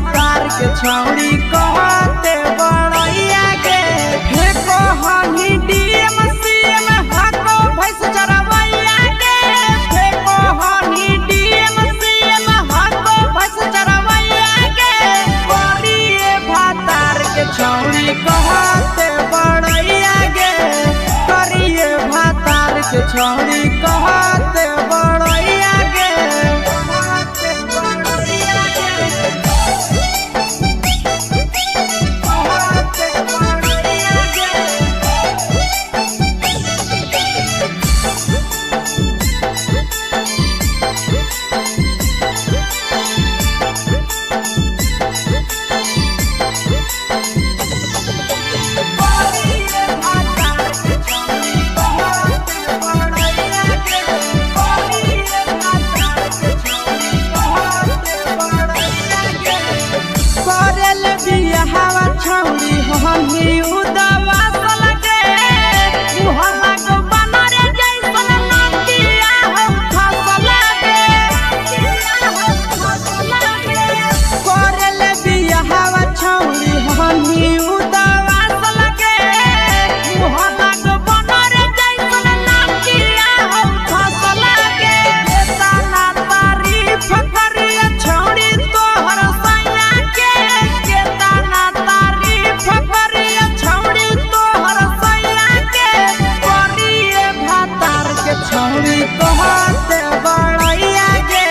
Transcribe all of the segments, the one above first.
छौड़ी कहते बड़ैया के हे कहनी डीएम सीएम हाको भैंस चरवैया के हे कहनी डीएम सीएम हाको भैंस चरवैया के करिए भातार के छौड़ी कहते बड़ैया के करिए भातार के छौड़ी कहते बड़ैया के छौड़ी हनी उदवा सलगे मुहल्ला को बनरे जैसन नदिया हो फसलगे करले बियाहवा छौड़ी हनी उदवा सलगे मुहल्ला को बनरे जैसन नदिया हो फसलगे तना तारीफ करिए छौड़ी तोहर सैया के तना फकरिया छौड़ी तोहर सैया के करिए भातार के छौड़ी कहते बड़ैया के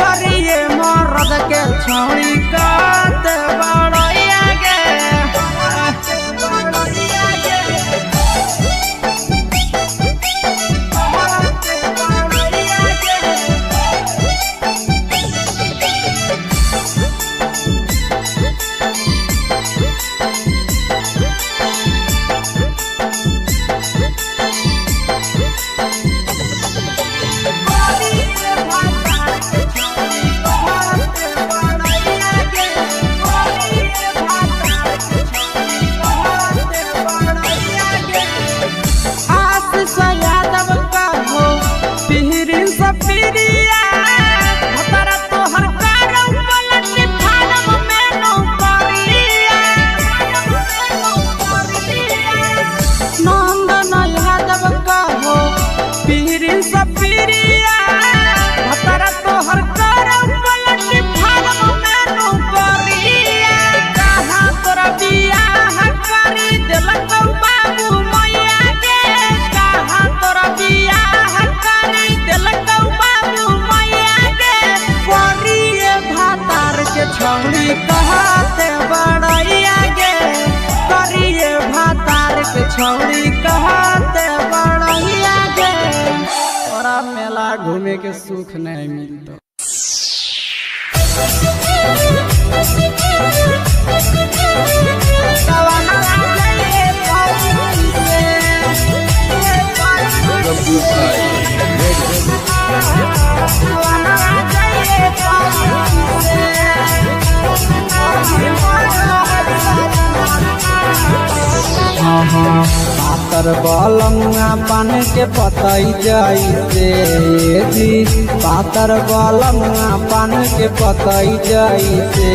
करिए मर्द के छौड़ी कहते बड़ैया के छौड़ी कहते बड़ैया के करिए भातार के छौड़ी कहते बड़ैया के तोरा मेला घूमे के सुख नहीं मिलता पातर बलमुआ पान के पतई जैसे जी पातर बलमुआ पान के पतई जैसे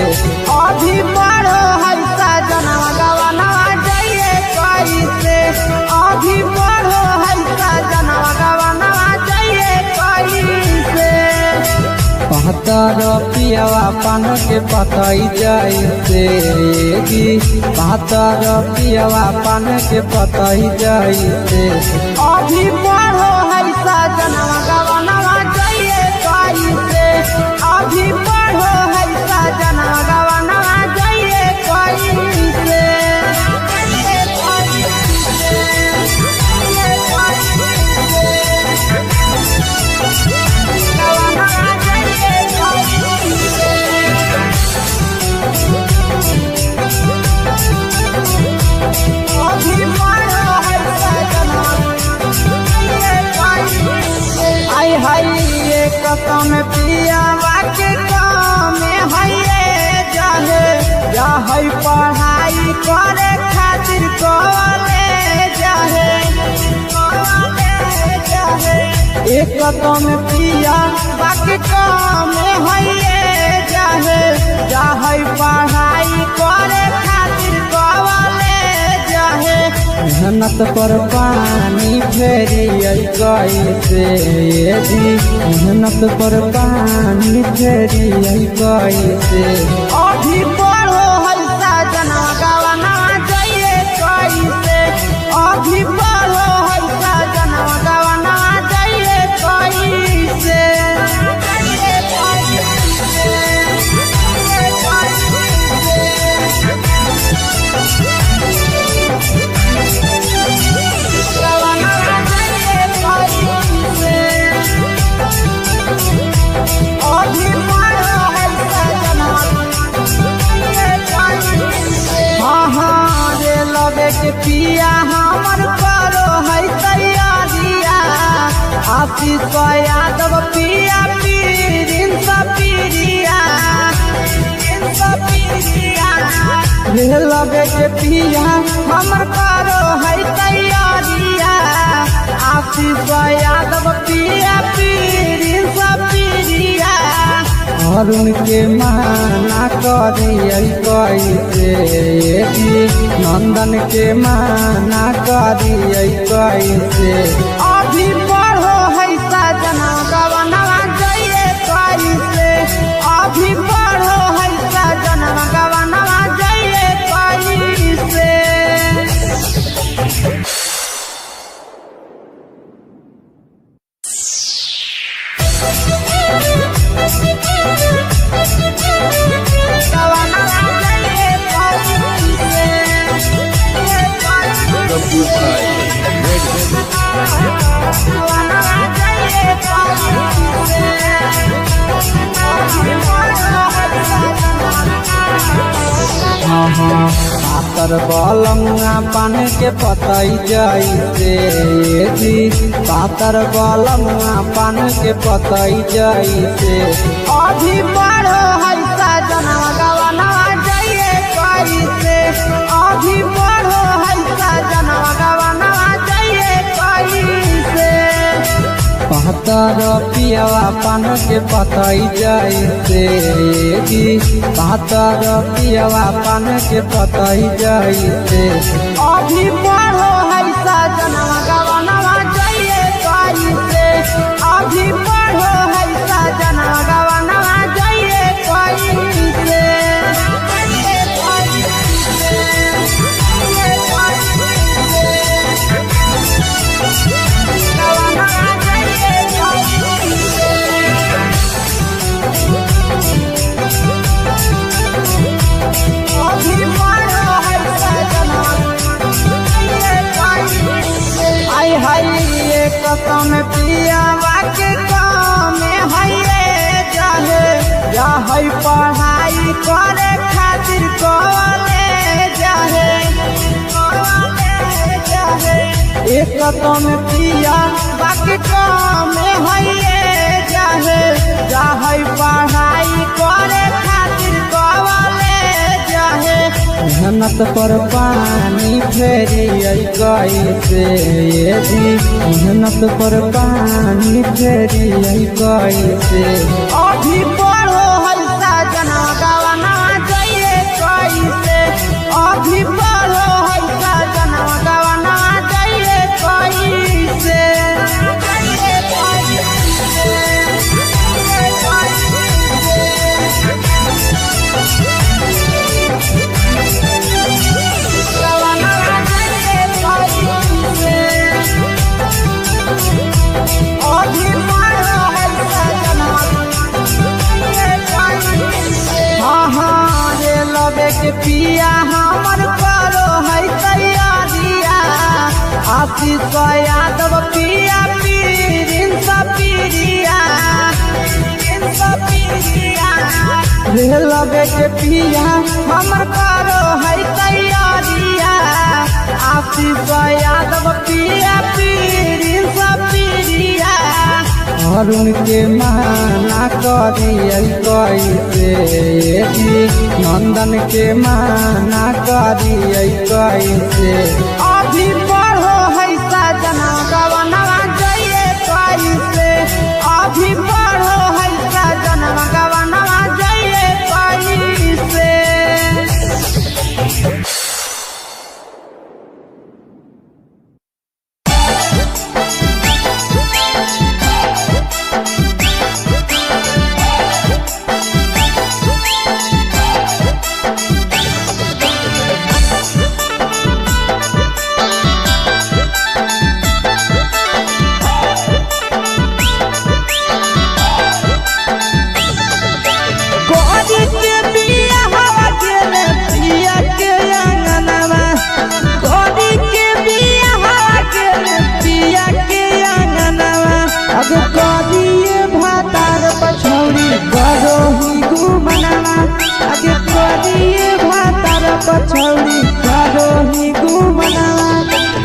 अभी बड़ो है सजनवा गवनवा जाइए कैसे अभी बड़ो है सजनवा गवनवा जाइए कैसे पातर पियवा पान के पतई जैसे जी पातर पियवा पान के पतई जैसे अभी बड़ो है सजनवा गवनवा जाइए कैसे अभी बड़ो है सजनवा गवनवा जाइए कैसे एक कदम पिया बाकी काम है जाहे जाहे पढ़ाई करे खातिर कवले जाहे मेहनत पर पानी फेरी कैसे जी मेहनत पर पानी फेरी कैसे अभी पढ़ो है साजना गवाना जाइए कैसे अभी पढ़ो है साजना गवाना जाइए कैसे के पिया हमर करो है तैयारिया आशीष यादव पिया पीरिन सपीरिया लगे के पिया हमर करो है तैयारिया आशीष यादव पिया पीरिन सपीरिया अरुण के माना करिए कैसे नंदन के माना करिए कैसे अभी पढ़ो है साजना गवाना जाइए कैसे अभी पढ़ो है साजना गवाना जाइए कैसे पातर बलंगा पान के पतई जैसे जी पातर बलंगा पान के पतई जैसे अभी पढ़ो है साजना गवाना जाइए कैसे अभी पढ़ो है साजना गवाना जाइए कैसे पातर पियावा पान के पतई जैसे जी पातर पियावा पान के पतई जैसे अभी पढ़ो है साजना गवाना जाइए कैसे अभी पढ़ो है साजना गवाना जाइए कैसे कसम पिया के काम है जाहे जाहे पढ़ाई करे खातिर कवले जाहे एक कसम पिया बाकी काम है जाहे जाहे पढ़ाई करे खातिर कवले जाहे मेहनत पर पानी फेरी कैसे जी मेहनत पर पानी फेरी कैसे अभी पढ़ो है साजना गवाना जाइए कैसे अभी पढ़ो है साजना गवाना जाइए कैसे के पिया हमर करो है तैयारिया आशीष यादव पिया पीरिन सपीरिया लगे के पिया हमर करो है तैयारिया आशीष यादव पिया पीरिन सपीरिया अरुण के माना करिए कैसे जी नंदन के माना करिए कैसे अभी पढ़ो है साजना गवाना जाइए कैसे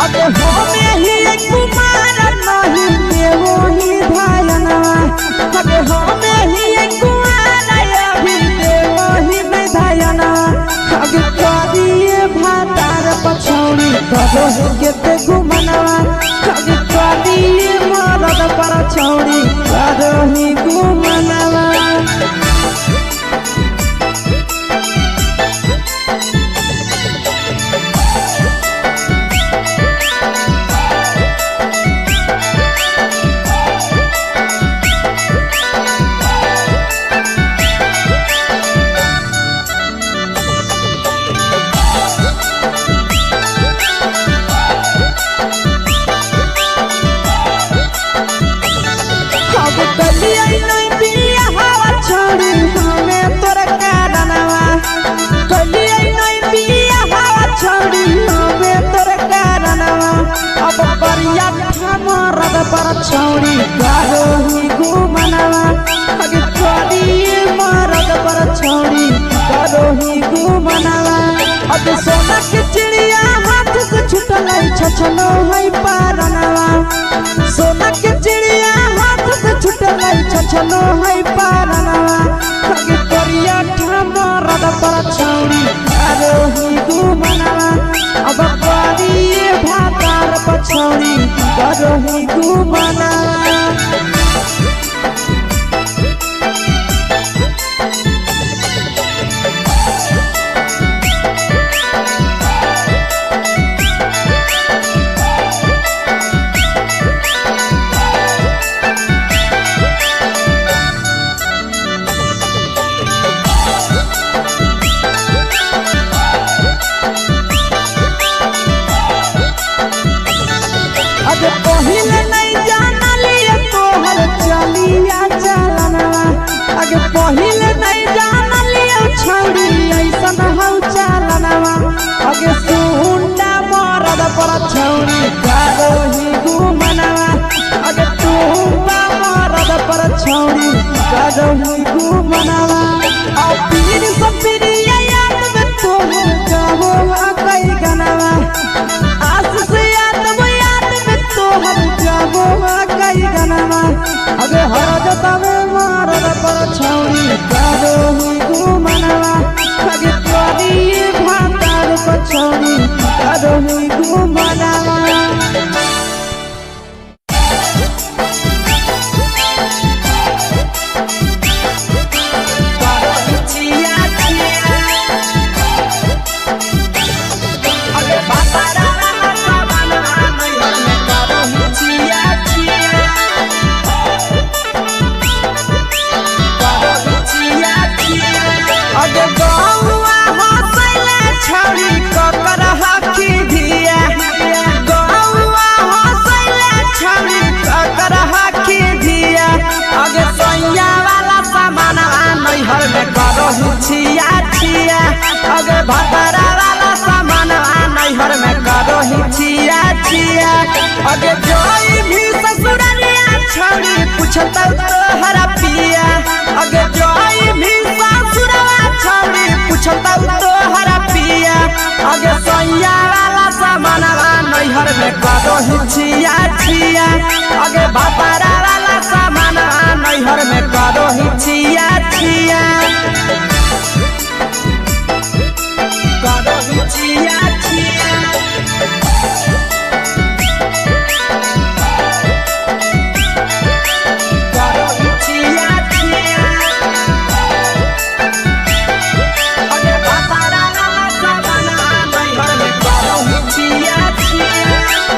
अबे हमें ही कुमार नहीं देवो ही धायनवा अबे हमें ही कुमार अभी देवो ही नहीं धायनवा अबे कदिए भातार पछौड़ी कदो के ते घुमनवा अबे कदिए मरद पर छौड़ी कदो ही घुमनवा पर छौड़ी कदो ही घुमनवा अगे कदिए मरद पर छौड़ी कदो ही घुमनवा अबे सोना के चिड़िया हाथ से छुटल छछनो है पारनवा सोना के चिड़िया हाथ से छुटल छछनो है पारनवा अगे करिया मरद पर छौड़ी कदो ही घुमनवा अब कदिए भातार पछौड़ी कदो ही घुमनवा अगे पहिले नहीं जानलिए तोहर चलिया चलनवा अगे पहिले नहीं जानलिए छौड़ी ऐसन हौ चलनवा अगे सुंडा मरद पर छौड़ी कदो ही घुमनवा अगे टूंबा मरद पर छौड़ी कदो ही घुमनवा आ पीर सब पीरिया याद में तोहर गावो कई गनवा आस से कई गनवा अबे हरदतवे मरद पर छौड़ी कदो ही घुमनवा अगे कदिए भातार पर छौड़ी कदो ही घुमनवा छिया छिया अगे भतरा वाला सामान नैहर में कदो ही छिया छिया अगे जोई भी ससुरलिया छौड़ी पूछता तोहरा पिया अगे जोई भी ससुरवा छौड़ी पूछता तोहरा पिया अगे सैया वाला सामान नैहर में कदो ही छिया छिया अगे भतरा वाला सामान नैहर में कदो ही छिया छिया कदो ही छिया छिया कदो ही छिया छिया अगे भतरा वाला सामान नैहर में कदो ही छिया छिया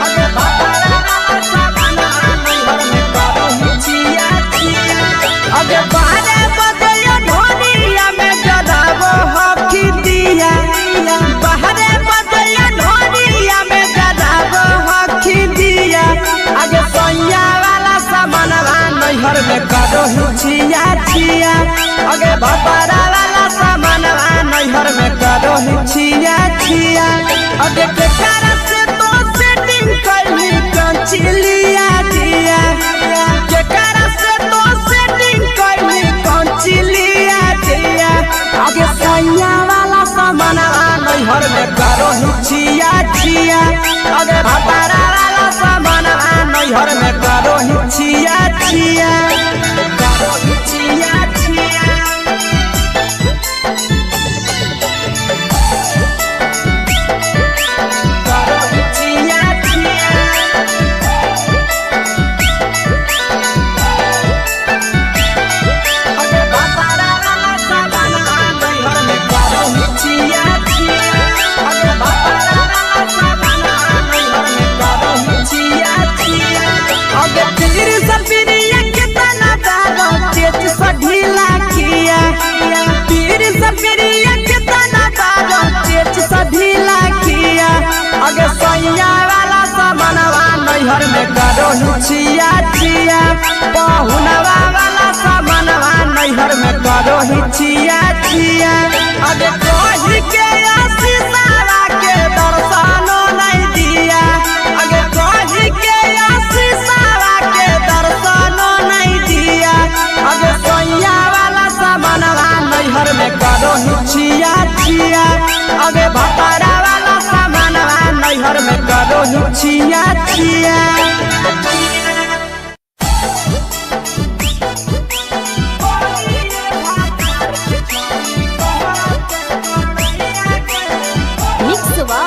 अगे भतरा वाला सामान नैहर में कदो ही छिया छिया अगे बारे बदया ढोलिया में जलावो हकी दिया बाहरे बदया ढोलिया में जलावो हकी दिया आगे सैया वाला सामान नैहर में कदो ही छिया छिया आगे भतरा वाला सामान नैहर में कदो ही छिया छिया आगे केकरा से तो सेटिंग करनी कंचिलिया दिया केकरा से तो सेटिंग करनी कंचिलिया दिया आगे सैया वाला सामान नैहर में कदो ही छिया छिया अगे भतारा वाला सामानवा नैहर में करो ही छिया छिया करो ही छिया छिया करो ही छिया छिया अगे भतारा वाला सामानवा नैहर में करो ही छिया छिया अगे भतारा वाला सामानवा नैहर में करो ही छिया छिया अगे तीर सपिरिया कितना दारो चेच सढीला किया तीर सपिरिया कितना दारो चेच सढीला किया अगे सैया वाला सामानवा नैहर में करो ही छिया छिया पहुनवा वाला सामानवा नैहर में करो ही छिया छिया अगे कही के आशीषवा के दर्शनो नहीं दिया अगे कही के आशीषवा के दर्शनो नहीं दिया अगे सैया वाला सामानवा नैहर में करो ही छिया छिया अगे भतारा वाला सामानवा नैहर में करो ही छिया छिया मिक्सवा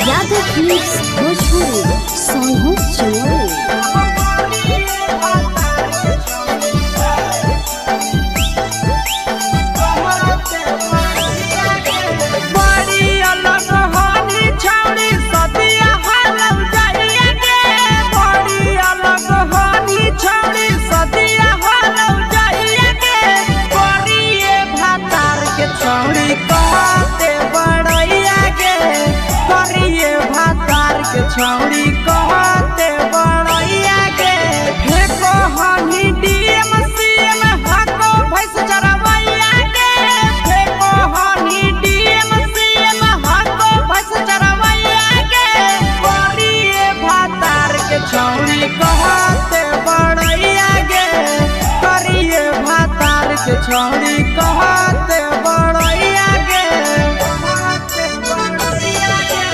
यादव फिल्म्स भोजपुरी सोनू चोरी बड़ी अलग हानी छौड़ी सदिया हालम जाइए गे बड़ी अलग हानी छौड़ी सदिया हालम जाइए गे बड़िए भातार के छौड़ी कहते बड़ैया गे बड़िए भातार के छौड़ी कहते बड़ैया गे फेको हानी डीएम सीएम हको भैंस चरवैया गे फेको हानी डीएम सीएम हको भैंस चरवैया गे बड़िए भातार के छौड़ी कहते बड़ैया गे बड़िए भातार के छौड़ी कहते बड़ैया गे कहते बड़ैया गे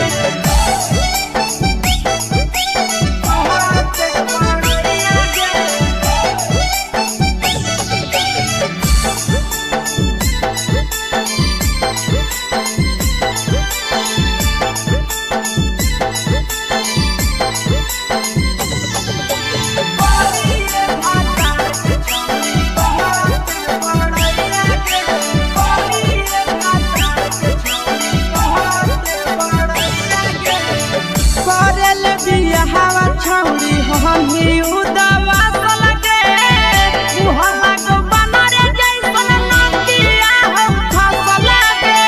कहते बड़ैया गे बड़िए भातार के छौड़ी कहते बड़ैया गे बड़िए भातार के छौड़ी कहते बड़ैया गे करल बियाहवा छौड़ी हमी उदवा लगे उहला को बनरे जैसन नदिया हम फसल गे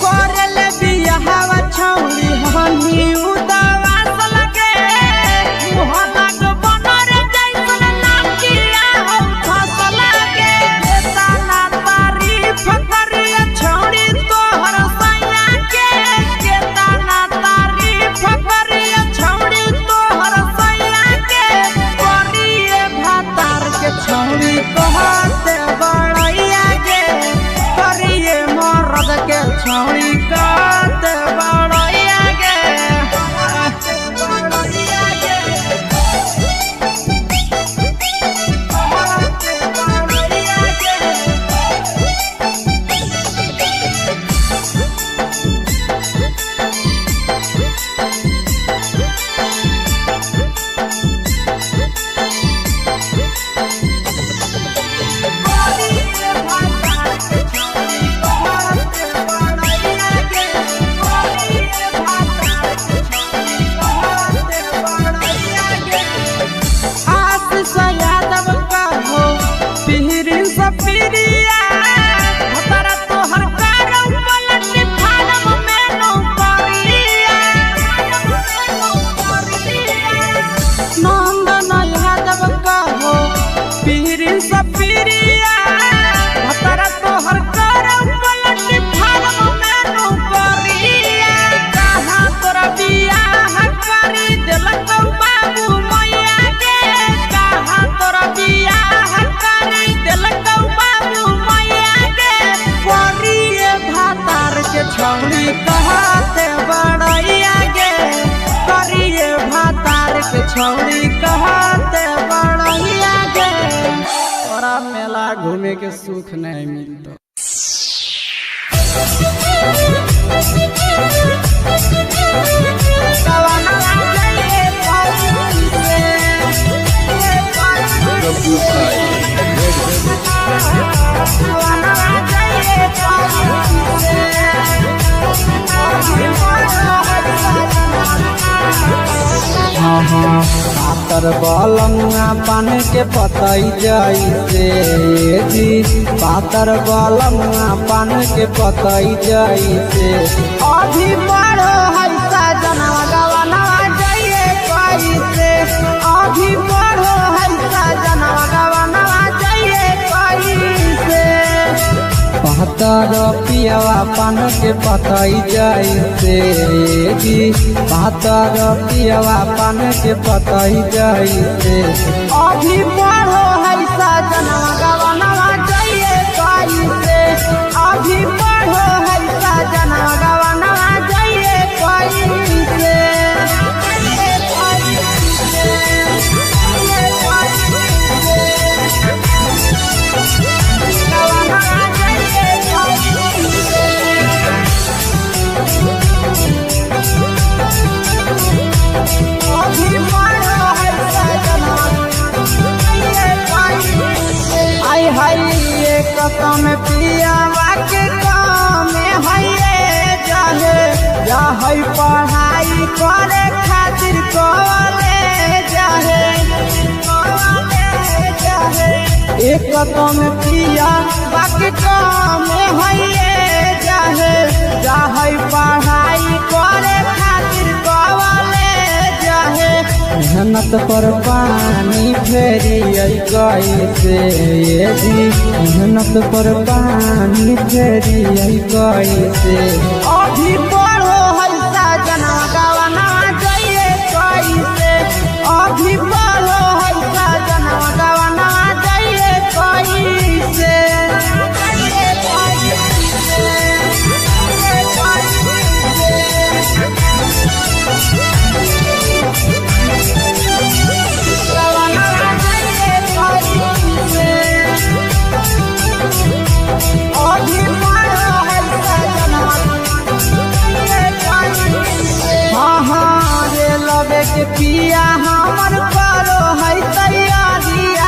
करल बियाहवा छौड़ी हमी उदवा लगे उहला को बनरे जैसन नदिया हम फसल गे तना तारीफ करिए छौड़ी तोहर सैया के केतना तारीफ करिए छौड़ी तोहर सैया के बड़िए भातार के छौड़ी कहते बड़ैया गे बड़िए मर्द के छौड़ी कहते बड़ैया गे आगे के सुख नहीं मिलता। पातर बलंगा पान के पतई जैसे जी, पातर बलंगा पान के पतई जैसे अभी बड़ो हल्का जनवा गवना जाइए कैसे, अभी बड़ो हल्का जनवा गवना जाइए कैसे। पातर पियावा पान के पतई जैसे जी, पातर पियावा पान के पतई जैसे अभी बड़ो हल्का जनवा गवना जाइए कैसे, अभी बड़ो हल्का जनवा गवना जाइए कैसे। कसम पियावा के काम है जाहे जाहे पढ़ाई करे खातिर कॉलेज जाहे एक कसम पियावा के काम है जाहे जाहे पढ़ाई करे खातिर कॉलेज जाहे। मेहनत पर पानी फेरी कैसे जी, मेहनत पर पानी फेरी कैसे अभी बड़ो हल्का जना गवना जाइए कैसे, अभी बड़ो हल्का जना गवना जाइए कैसे। के पिया हमर करो है तैयारिया,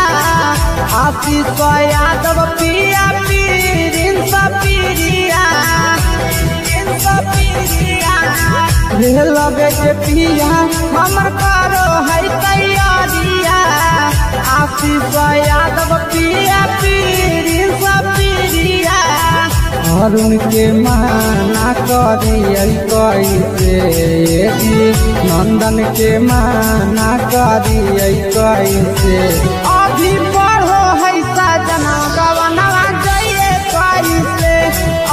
आशीष यादव पिया पीरिन सपीरिया लगे के पिया हमर करो है तैयारिया, आशीष यादव पिया पीरिन सपीरिया। अरुण के माना करिए कैसे जी, नंदन के माना करिए कैसे अभी बड़ो है सजना गवना जाइए कैसे,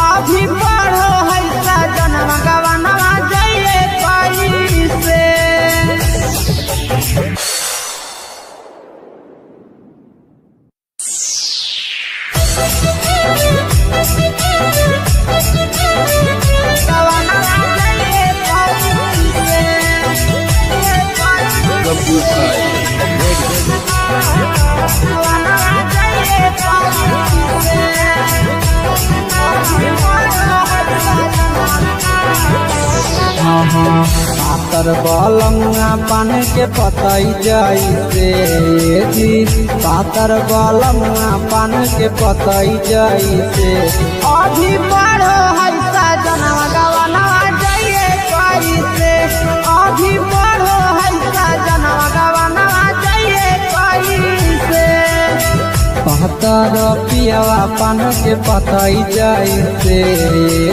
अभी बड़ो है सजना गवना जाइए कैसे। पातर बलंगा पान के पतई जैसे जी, पातर बलंगा पान के पतई जैसे अभी बड़ो हल्का जनवा गवना जाइए कैसे, अभी बड़ो हल्का जनवा गवना जाइए कैसे। पातर पियावा पान के पतई जैसे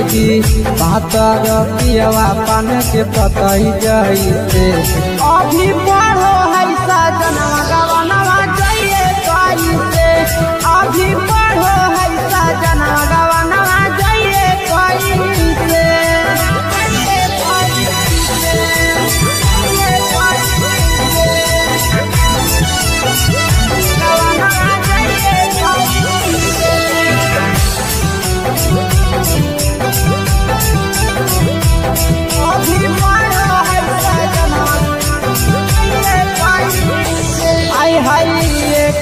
जी, पातर पियावा पान के पतई जैसे अभी बड़ो हल्का जनवा गवना जाइए कैसे, अभी बड़ो हल्का जनवा गवना जाइए कैसे।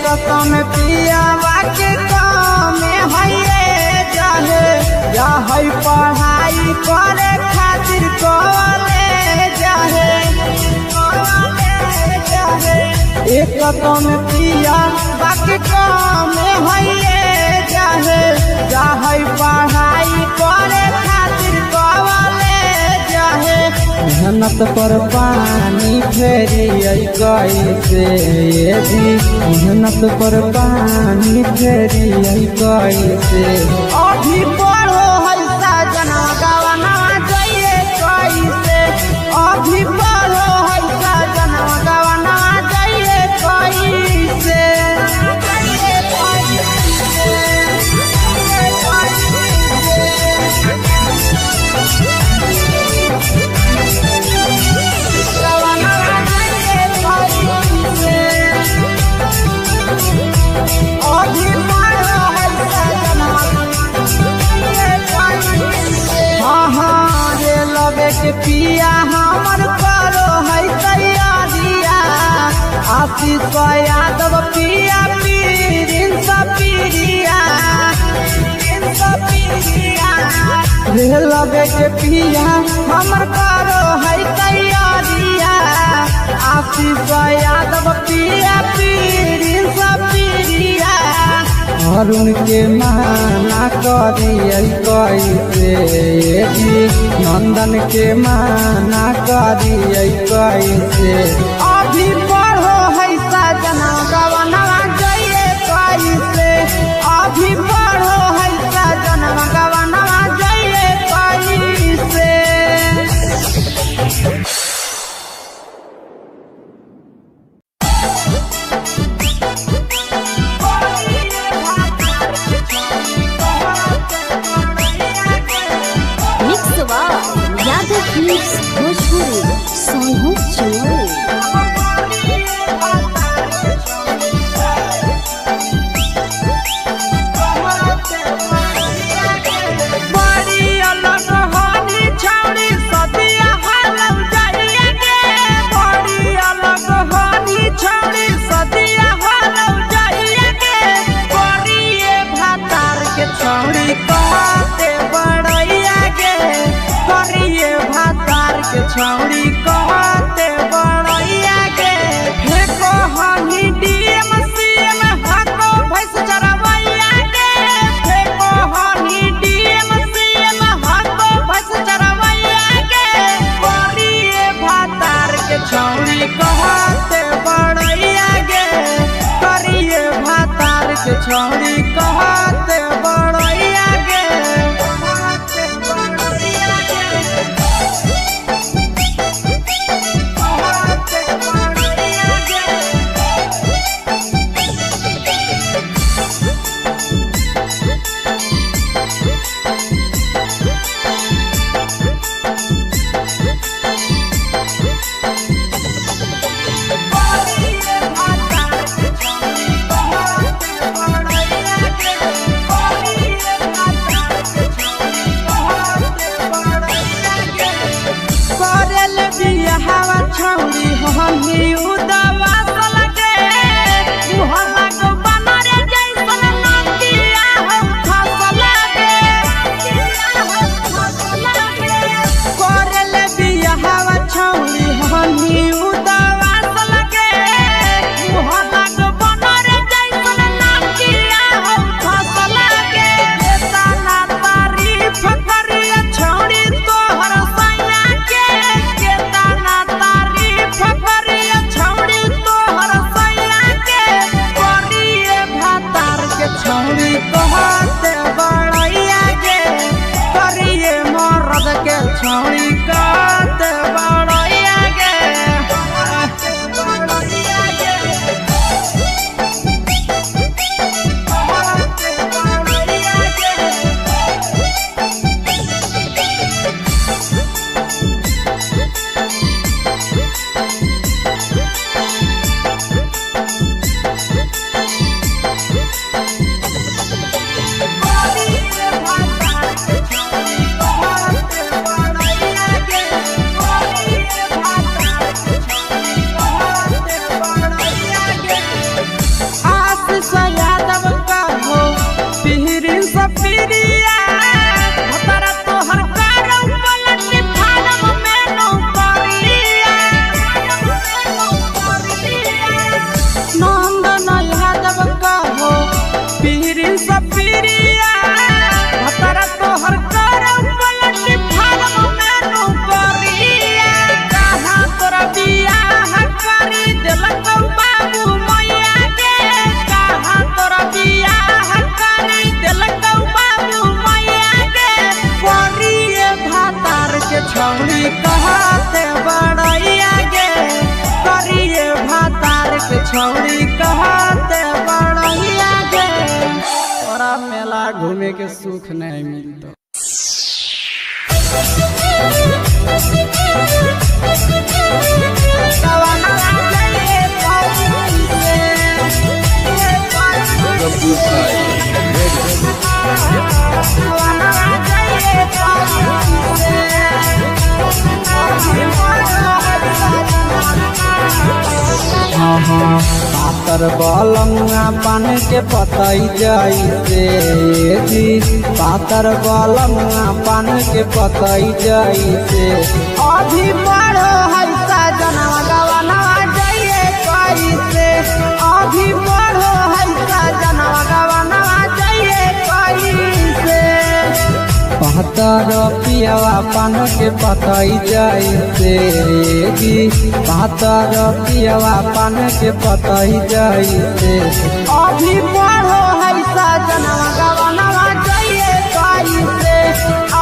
कसम पियावा के काम एक तो में पिया बाकी काम है चाहे चाहे पढ़ाई करे खातिर कवले चाहे मेहनत पर पानी फेरी कैसे भी मेहनत पर पानी फेरी कैसे अभी पढ़ो है सजना गवना जाइए कैसे अभी पढ़ो है सजना गवना जाइए कैसे के पिया हमर करो है तैयारिया आशीष यादव पिया पीरिन सपीरिया लगे के पिया हमर करो है तैयारिया आशीष यादव पिया पीरिन सपीरिया अरुण के माना करिए कैसे नंदन के माना करिए कैसे अभी पढ़ो है सजना गवना जाइए कैसे अभी पढ़ो है सजना गवना जाइए कैसे यादव फिल्म्स भोजपुरी सोनू चौहान। छौड़ी कहते बड़ैया के फेको हनी डीएम सीएम हको भैंस चरवैया के फेको हनी डीएम सीएम हको भैंस चरवैया के करिए भातार के छौड़ी कहते बड़ैया के करिए भातार के छौड़ी कहते बड़ैया के छौड़ी हमी उदवा लगे मुहम्मा को बनरे जैसन नंदिया हम फसल करल बियाहवा छौड़ी हमी उदवा लगे मुहम्मा को बनरे जैसन नंदिया हम फसल केतना तारीफ करिए छौड़ी तोहर सैया के केतना छौड़ी तो कहते बड़ैया गे करिए भातार के छौरी कहते बड़ैया गे तोरा मेला घूमे के सुख नहीं मिलता। पातर बलमुआ पान के पतई जैसे जी पातर बलमुआ पान के पतई जैसे अभी बड़ो है सजनवा गवनवा जाइए कैसे अभी बड़ो है सजनवा गवनवा जाइए कैसे पातर पियावा पान के पतई जैसे जी पातर पियावा पान के पतई जैसे अभी बड़ो है सजनवा गवनवा जाइए कैसे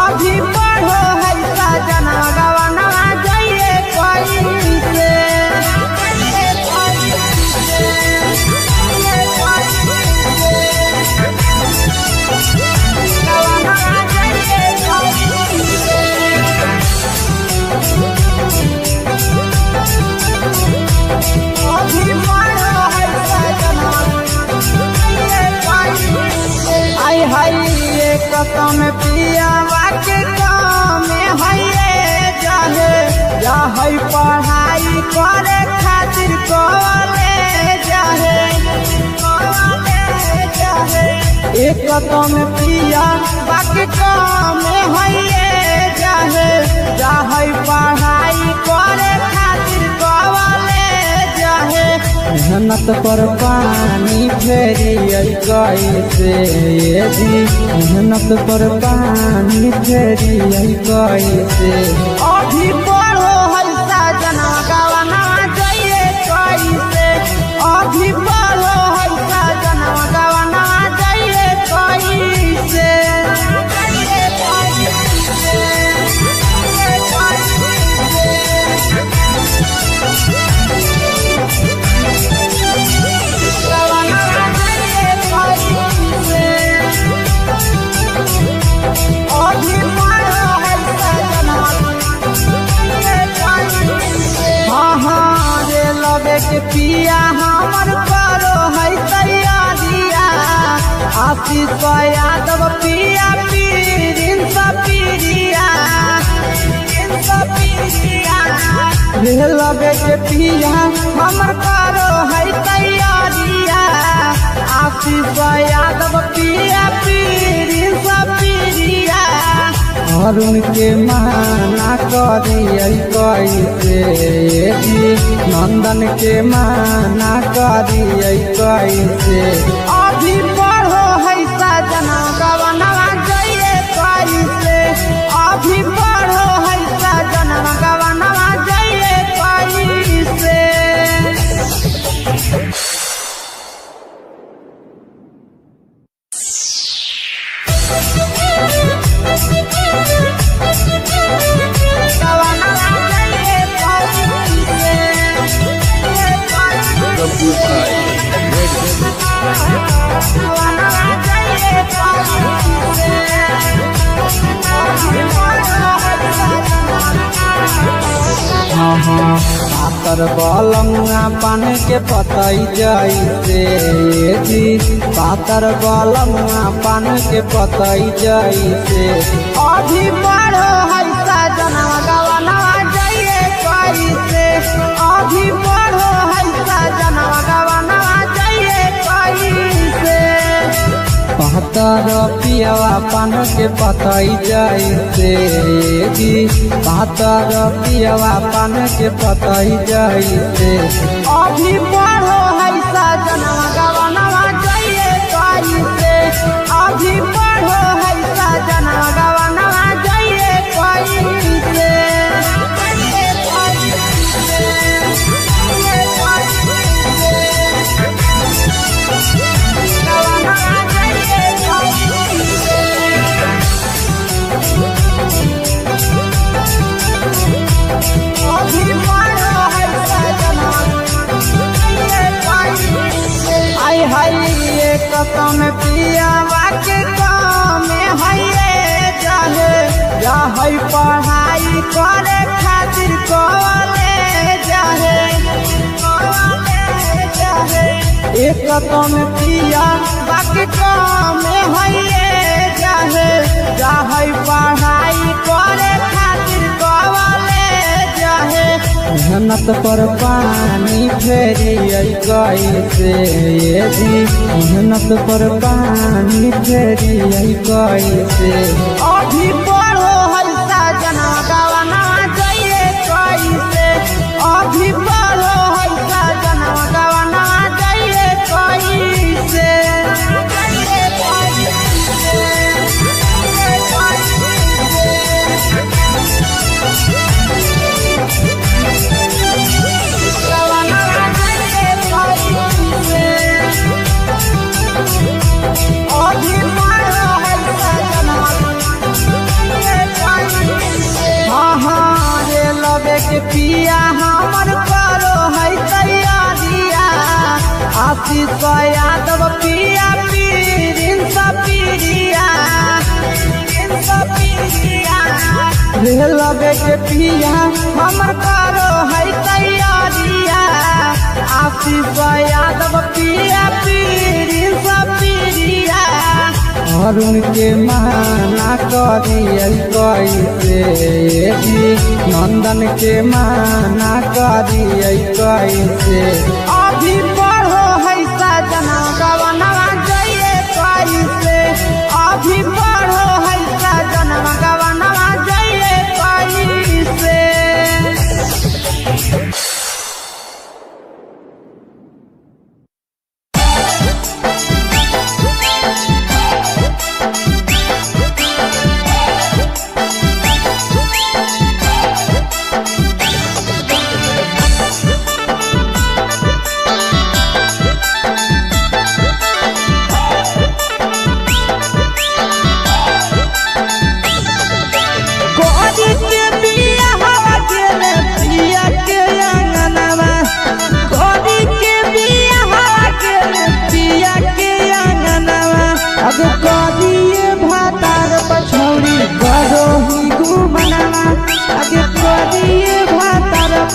अभी बड़ो है सजनवा गवनवा जाइए कैसे आई है कसम पियावा के काम है जाहे जाहे पढ़ाई करे खातिर कॉलेज जाहे एक कसम पिया बाकी काम है जाहे जाहे पढ़ाई करे खातिर कॉलेज जाहे मेहनत पर पानी फेरी कैसे जी मेहनत पर पानी फेरी कैसे अभी बड़ो है सजनवा गवनवा जाइए कैसे अभी बड़ो है सजनवा गवनवा जाइए कैसे के पिया हमर करो है तैयारिया आशीष यादव पिया पीरिन सपीरिया लगे के पिया हमर करो है तैयारिया आशीष यादव पिया पीरिन सपीरिया अरुण के माना करिए कैसे नंदन के माना करिए कैसे अभी बड़ो है सजना गवनवा जाइए कैसे अभी बड़ो है सजना गवनवा जाइए कैसे पातर बलमुआ पान के पतई जैसे जी पातर बलमुआ पान के पतई जैसे अभी बड़ो है सजनवा गवनवा जाइए कैसे अभी बड़ो है सजनवा गवनवा जाइए कैसे पातर पियावा पान के पतई जैसे जी पातर पियावा पान के पतई जैसे अभी बड़ो है सजनवा गवनवा जाइए कैसे अभी बड़ो है सजनवा गवनवा जाइए कैसे चाहे पढ़ाई करे खातिर कॉलेज जाहे एक कम पिया बाकी कम है जाहे चाहे पढ़ाई करे खातिर कॉलेज जाहे मेहनत पर पानी फेरी कैसे ये जी मेहनत पर पानी फेरी कैसे अभी पढ़ो हल्का जना गवाना जाइए कैसे अभी पढ़ो हल्का जना गवाना जाइए कैसे के पिया हमर करो है तैयारिया आशीष यादव पिया पीरिन सपीरिया लगे के पिया हमर करो है तैयारिया आशीष यादव पिया पीरिन सपीरिया अरुण के माना करिए कैसे नंदन के माना करिए कैसे अभी पढ़ो है सजना गवना जाइए कैसे अभी पढ़ो है सजना गवना जाइए कैसे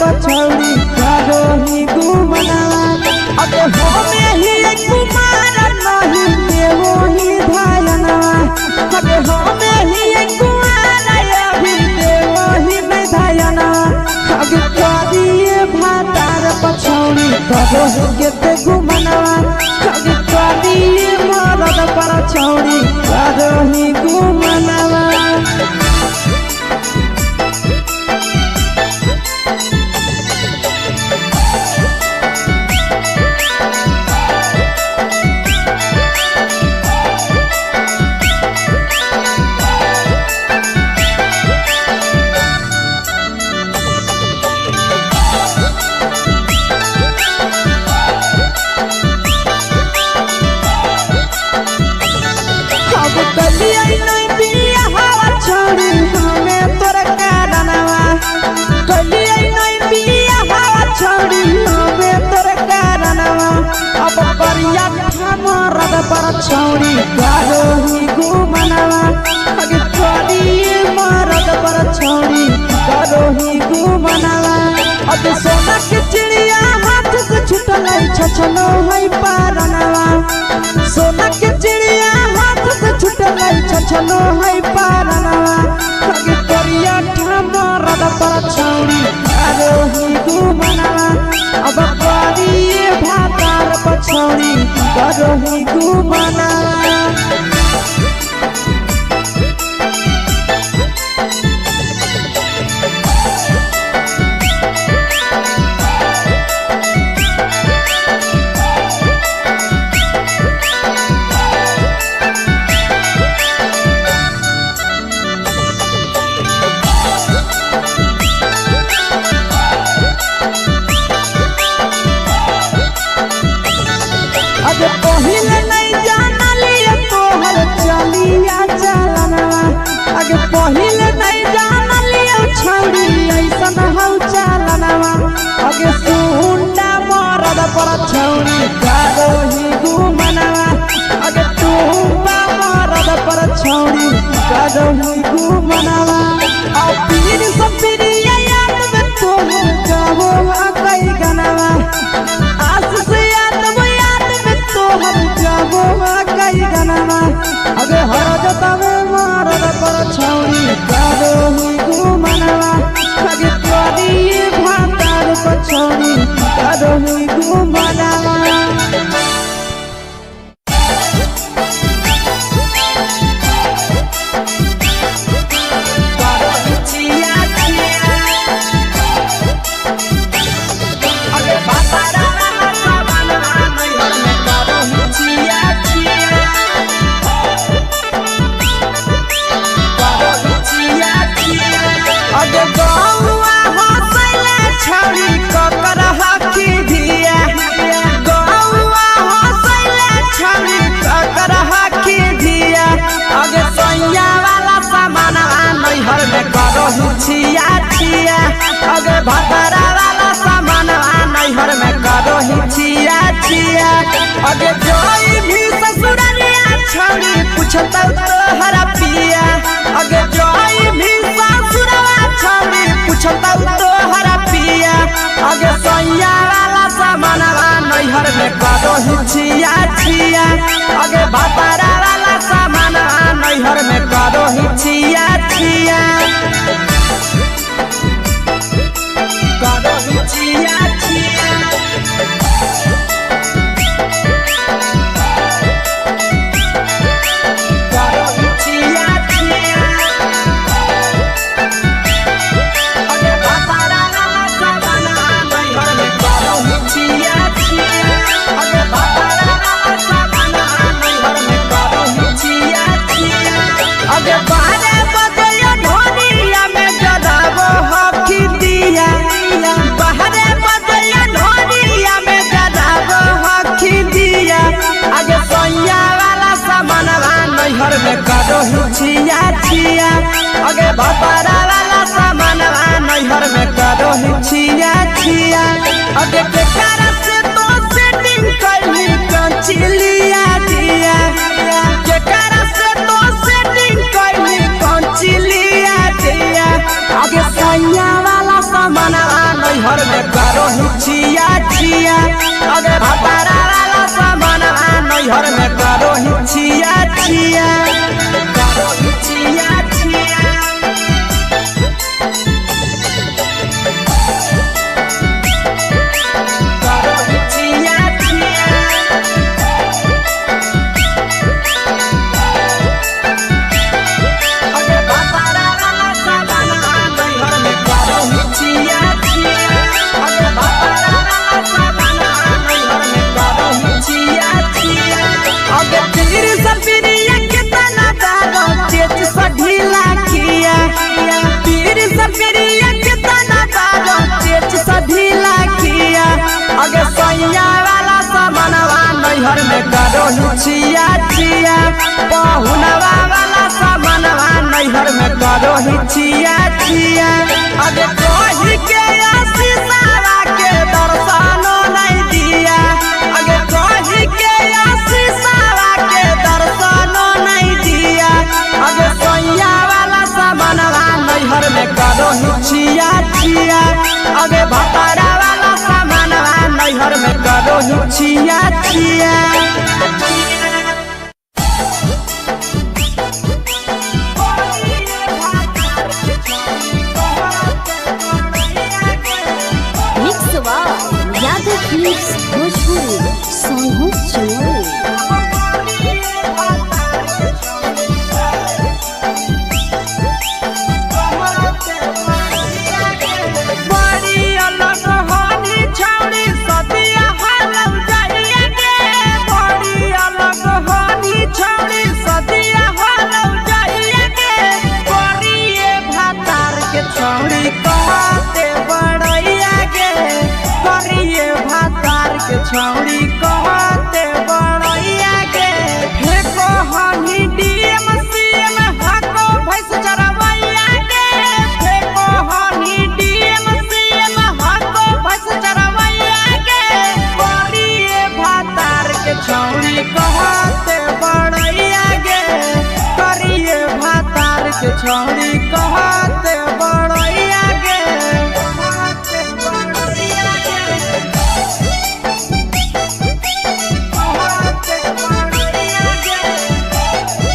पछौड़ी करो ही घूमना अब हमें ही कुमार नहीं देवो ही भायना अब हमें ही कुमार अभी देवो ही भायना अब करिए भातार पछौड़ी करो के घूमना अब करिए मरद पर छौड़ी करो ही घूमना पर छौड़ी करो ही घूमना अगे करिए मरद पर छौड़ी करो ही घूमना अगे सोना के चिड़िया हाथ से छूटल छछलो है पारनवा सोना के चिड़िया हाथ से छूटल छछलो है पारनवा अगे करिया मरद पर छौड़ी करो ही घूमना अब करिए भातार पछौड़ी करो ही घूमना पहिले नहीं जानलिए तोहर चलिया चलना आगे पहिले नहीं जानलिए छौड़ी ऐसन हौ चलना आगे सुंडा मरद पर छौड़ी करो ही घूमना आगे टूबा मरद पर छौड़ी करो ही घूमना अगे भतारा वाला सामान नैहर में करो ही छिया छिया अगे जोई भी ससुरालिया छौड़ी पूछता तोहरा पिया अगे जोई भी ससुरवा छौड़ी पूछता तोहरा पिया अगे सैया वाला सामान नैहर में करो ही छिया छिया अगे भतारा वाला सामान नैहर में करो ही छिया छिया करो ही छिया छिया करो ही छिया छिया अगे भतारा वाला सामान नैहर में करो ही छिया छिया अगे भतारा वाला सामान नैहर में करो ही छिया छिया अगे बारे बदलिया ढोलिया में जलावो हकी दिया बाहरे बदलिया ढोलिया में जलावो हकी दिया अगे सैया वाला सामान नैहर में करो ही छिया छिया अगे भतारा वाला सामान नैहर में करो ही छिया छिया अगे केकरा से तो सेटिंग करनी कंचिलिया दिया केकरा से तो सेटिंग करनी कंचिलिया दिया अगे सैया वाला सामान नैहर में करो ही छिया छिया अगे भतारा वाला सामान नैहर में करो ही छिया छिया करो ही छिया छिया करो ही छिया छिया अगे भतारा वाला सामान नैहर में करो ही छिया छिया अगे भतारा वाला सामान नैहर में करो ही छिया छिया अगे तीर सपिरिया कितना दारो चेच सढीला किया तीर सपिरिया कितना दारो चेच सढीला किया अगे सैया वाला सामान नैहर में करो ही छिया छिया पहुनवा वाला सामान नैहर में करो ही छिया छिया अगे कोही के आशीषवा के दर्शनो नहीं दिया अगे कोही के आशीषवा के दर्शनो नहीं दिया अगे सैया वाला सामान नैहर में करो ही छिया छिया अगे भतारा वाला सामान नैहर में करो ही छिया छिया मिक्सवा यादव फिल्म्स भोजपुरी संघो चोरी बड़ी अलग हानी छौड़ी सदिया हालम जाइए गे बड़ी अलग हानी छौड़ी सदिया हालम जाइए गे करिए भातार के छौड़ी कहते बड़ैया गे करिए भातार के छौड़ी कहते बड़ैया गे हे कहनी डीएम सीएम हाको भैंस चरवैया गे हे कहनी डीएम सीएम हाको भैंस चरवैया गे करिए भातार के छौड़ी कहते बड़ैया गे करिए भातार के छौड़ी कहते बड़ैया गे कहते बड़ैया गे कहते बड़ैया गे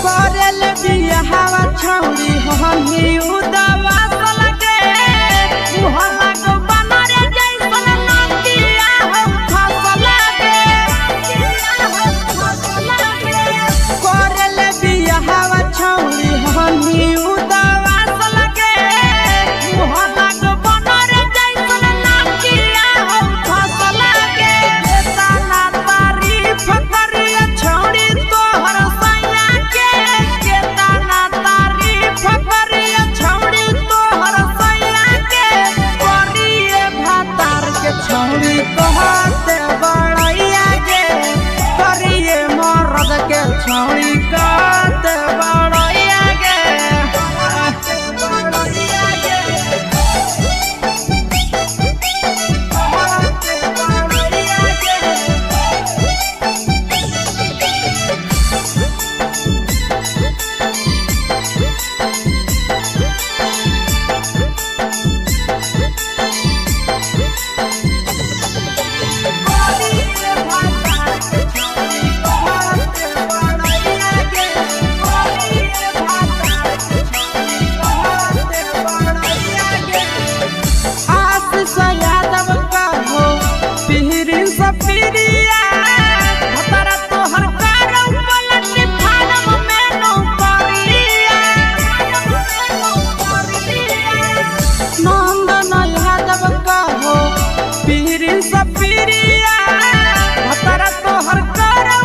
करल बिया हवा छौड़ी हमी उदवा सलगे मुहला को बनरे जैसन नंदिया हम फसलगे करल बिया हवा छौड़ी हमी उदवा सलगे मुहला को बनरे जैसन नंदिया हम फसलगे तना तारीफ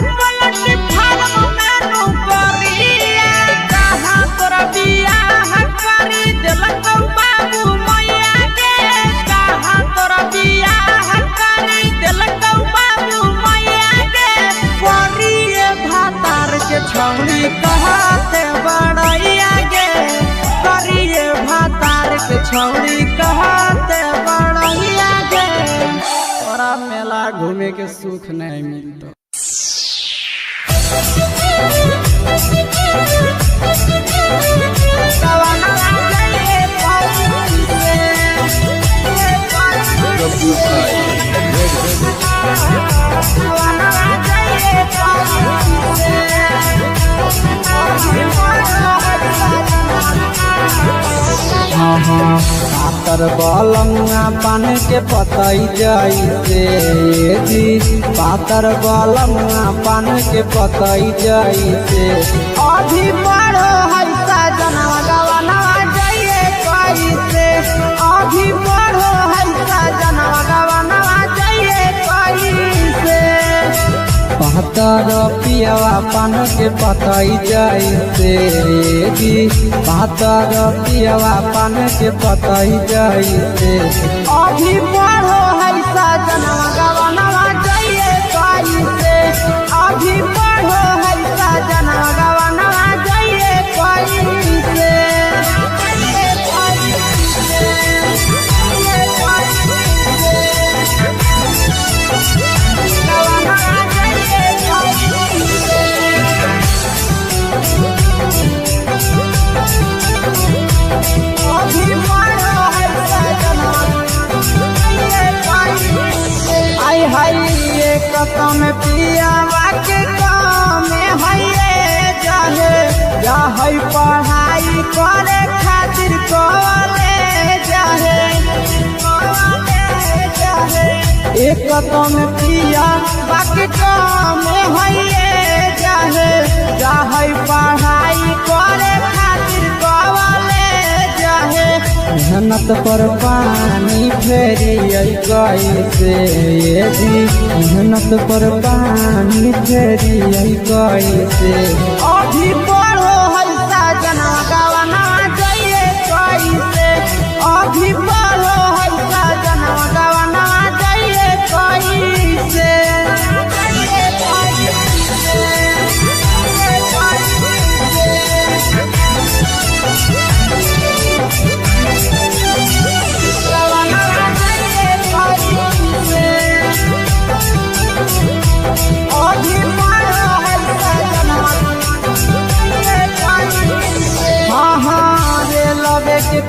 पलटी फार्म में नौकरिया कहाँ तोरा बियाह करी दिलक बाबू मैया के कहाँ तोरा बियाह करी दिलक बाबू मैया के करिए भातार के छौड़ी कहते बड़ैया गे करिए भातार के छौड़ी कहते बड़ैया गे तोरा मेला घूमे के सुख नहीं मिलता। पातर बलंगा पान के पतई जैसे जी पातर बलंगा पान के पतई जैसे अभी बड़ो है सजनवा गवनवा जाइए कैसे अभी बड़ो है सजनवा गवनवा जाइए कैसे पातर पियावा पान के पतई जैसे जी पातर पियावा पान के पतई जैसे अभी बड़ो है सजनवा गवनवा जाइए कैसे अभी बड़ो है सजनवा गवनवा जाइए कैसे कम पियावा के काम है जाहे जाहे पढ़ाई करे खातिर कॉलेज जाहे एक कम पियावा के काम है जाहे जाहे पढ़ाई करे खातिर कॉलेज जाहे मेहनत पर पानी फेरी कैसे जी मेहनत पर पानी फेरी कैसे अभी बड़ो है सजनवा गवनवा जाइए कैसे अभी बड़ो है सजनवा गवनवा जाइए कैसे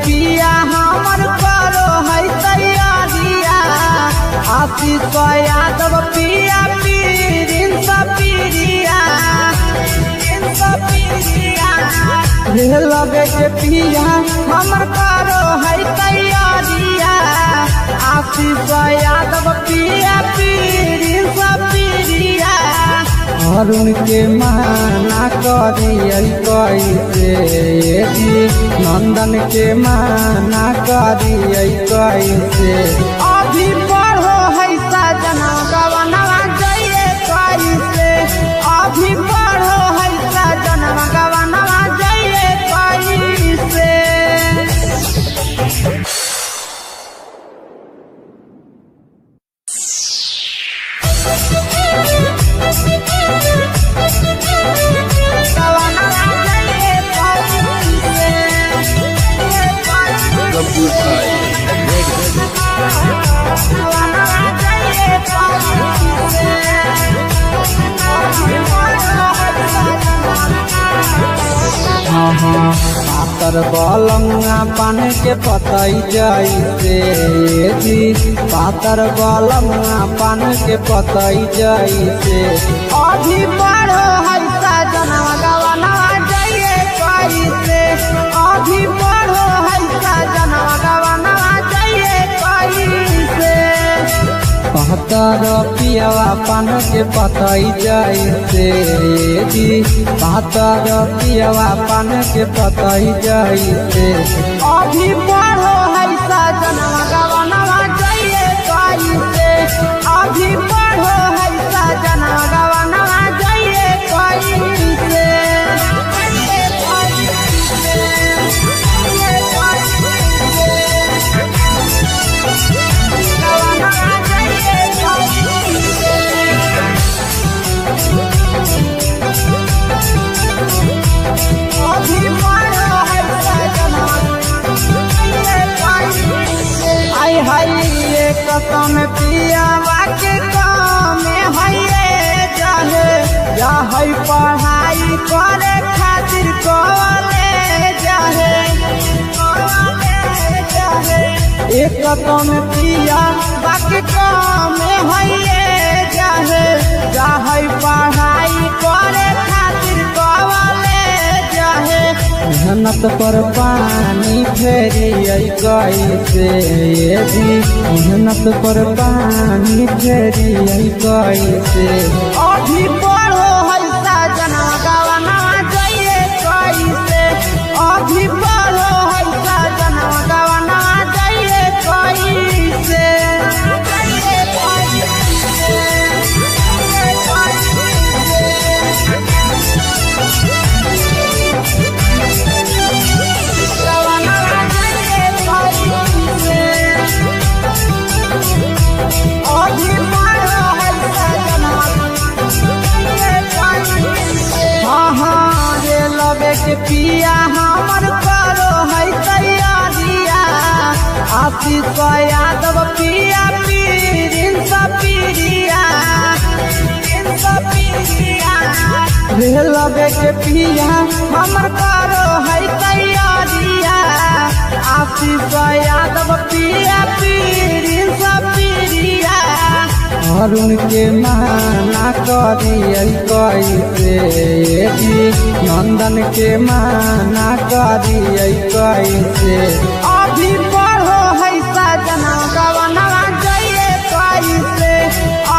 पिया हमर करो है तैयारिया आशीष यादव पिया पीरिन सपीरिया लगे के पिया हमर करो है तैयारिया आशीष यादव पिया पीरिन सपीरिया अरुण के माना करिए कैसे जी नंदन के माना करिए कैसे अभी बड़ो है सजनवा गवनवा जाइए कैसे अभी बड़ो है सजनवा गवनवा जाइए कैसे पातर बलंगा पान के पतई जैसे जी पातर बलंगा पान के पतई जैसे अभी बड़ो है सजनवा गवनवा जाइए कैसे अभी बड़ो है सजनवा गवनवा जाइए कैसे पातर पियावा पान के पतई जैसे जी पातर पियावा पान के पतई जैसे अभी बड़ो है सजनवा गवनवा जाइए कैसे अभी बड़ो है सजनवा गवनवा पढ़ाई करे खातिर कॉलेज है एक कम पिया बाकी कम है जाहे जाहे पढ़ाई करे खातिर कॉलेज है मेहनत पर पानी फेरी कैसे जी मेहनत पर पानी फेरी कैसे अभी पढ़ो है साजना गवाना जाइए कैसे अभी पढ़ो है साजना गवाना जाइए कैसे के पिया हमर करो है तैयारिया आशीष यादव पिया पीरिन सपीरिया लगे के पिया हमर करो है तैयारिया आशीष यादव पिया पीरिन सपीरिया अरुण के माना करिए कैसे नंदन के माना करिए कैसे अभी पढ़ो है सजना गवना जाइए कैसे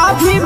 अभी